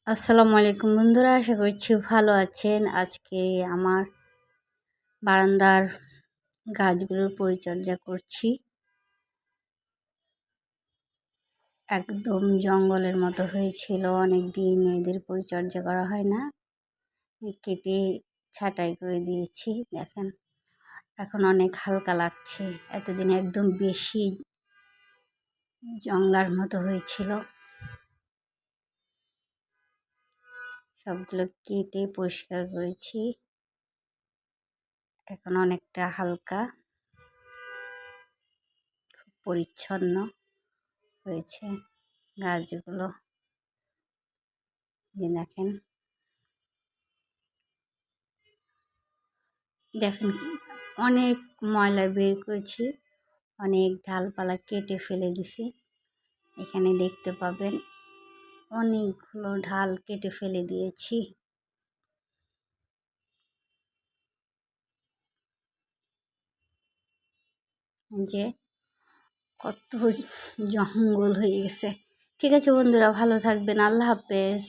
আসসালামু আলাইকুম বন্ধুরা, আশা করছি ভালো আছেন। আজকে আমার বারান্দার গাছগুলোর পরিচর্যা করছি। একদম জঙ্গলের মতো হয়েছিল, অনেক দিন এদের পরিচর্যা করা হয় না, কেটে ছাঁটাই করে দিয়েছি। দেখেন এখন অনেক হালকা লাগছে, এতদিন একদম বেশি জঙ্গলার মতো হয়েছিল। সবগুলো কেটে পরিষ্কার করেছি, এখন অনেকটা হালকা পরিচ্ছন্ন হয়েছে গাছগুলো। যে দেখেন দেখেন অনেক ময়লা বের করেছি, অনেক ডালপালা কেটে ফেলে দিছি। এখানে দেখতে পাবেন অনেকগুলো ঢাল কেটে ফেলে দিয়েছি। যে কত জঙ্গল হয়ে গেছে। ঠিক আছে বন্ধুরা, ভালো থাকবেন। আল্লাহ হাফেজ।